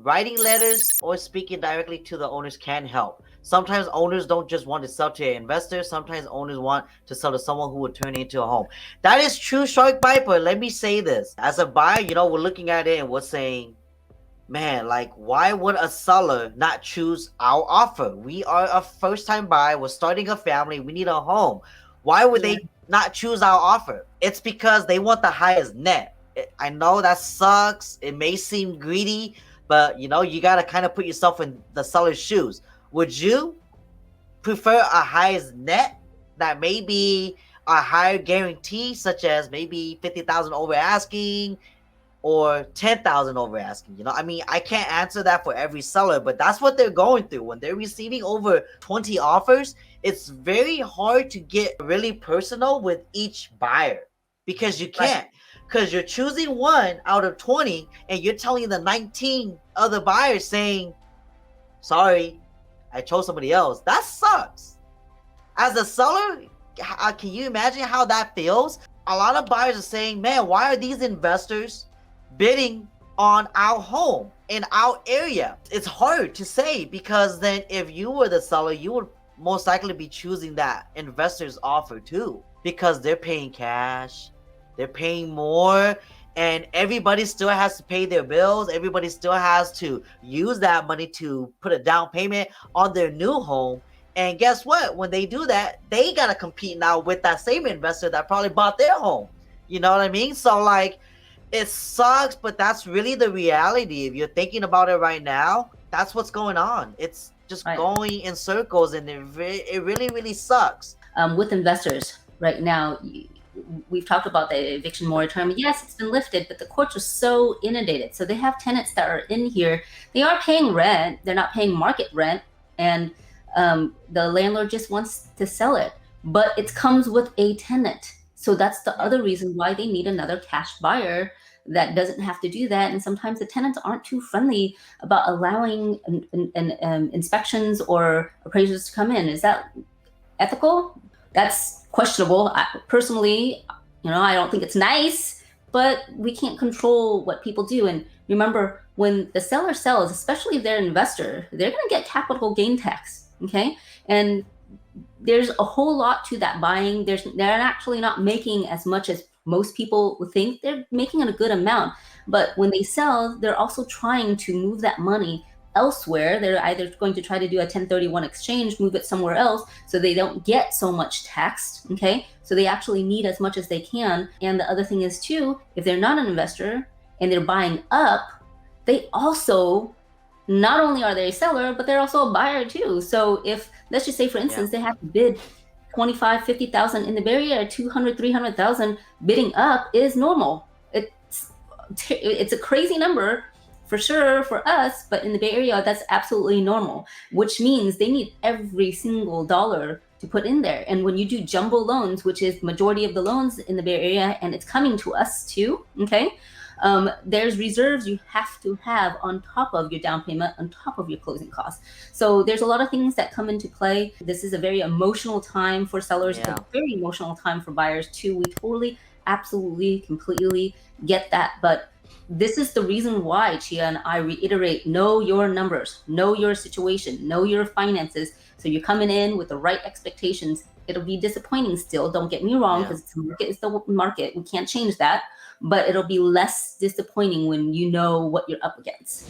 Writing letters or speaking directly to the owners can help. Sometimes owners don't just want to sell to an investor. Sometimes owners want to sell to someone who would turn it into a home. That is true, Shark Bite, but let me say this. As a buyer, we're looking at it and we're saying, man, like, why would a seller not choose our offer? We are a first-time buyer. We're starting a family. We need a home. Why would they not choose our offer? It's because they want the highest net. I know that sucks. It may seem greedy, but you got to kind of put yourself in the seller's shoes. Would you prefer a highest net that may be a higher guarantee, such as maybe 50,000 over asking or 10,000 over asking? I can't answer that for every seller, but that's what they're going through. When they're receiving over 20 offers, it's very hard to get really personal with each buyer because you can't. Because you're choosing one out of 20 and you're telling the 19 other buyers saying, sorry, I chose somebody else. That sucks. As a seller, can you imagine how that feels? A lot of buyers are saying, man, why are these investors bidding on our home in our area? It's hard to say, because then if you were the seller, you would most likely be choosing that investor's offer too, because they're paying cash. They're paying more, and everybody still has to pay their bills. Everybody still has to use that money to put a down payment on their new home. And guess what? When they do that, they got to compete now with that same investor that probably bought their home. You know what I mean? So, like, it sucks, but that's really the reality. If you're thinking about it right now, that's what's going on. It's just going in circles, and it really, really sucks. With investors right now, we've talked about the eviction moratorium. Yes, it's been lifted, but the courts are so inundated. So they have tenants that are in here. They are paying rent. They're not paying market rent. And the landlord just wants to sell it. But it comes with a tenant. So that's the other reason why they need another cash buyer that doesn't have to do that. And sometimes the tenants aren't too friendly about allowing inspections or appraisers to come in. Is that ethical? That's questionable. Personally, I don't think it's nice, but we can't control what people do. And remember, when the seller sells, especially if they're an investor, they're going to get capital gain tax. Okay. And there's a whole lot to that buying. They're actually not making as much as most people would think. They're making a good amount. But when they sell, they're also trying to move that money elsewhere. They're either going to try to do a 1031 exchange, move it somewhere else so they don't get so much taxed. Okay. So they actually need as much as they can. And the other thing is too, if they're not an investor and they're buying up, they also, not only are they a seller, but they're also a buyer too. So if, let's just say for instance, they have to bid 25, 50,000 in the Bay Area, 200, 300,000, bidding up is normal. It's a crazy number for sure for us, but in the Bay Area, that's absolutely normal, which means they need every single dollar to put in there. And when you do jumbo loans, which is majority of the loans in the Bay Area, and it's coming to us too, okay? There's reserves you have to have on top of your down payment, on top of your closing costs. So there's a lot of things that come into play. This is a very emotional time for sellers, a very emotional time for buyers too. We totally, absolutely, completely get that. But this is the reason why, Chia, and I reiterate, know your numbers, know your situation, know your finances. So you're coming in with the right expectations. It'll be disappointing still, don't get me wrong, because the market is the market. We can't change that. But it'll be less disappointing when you know what you're up against.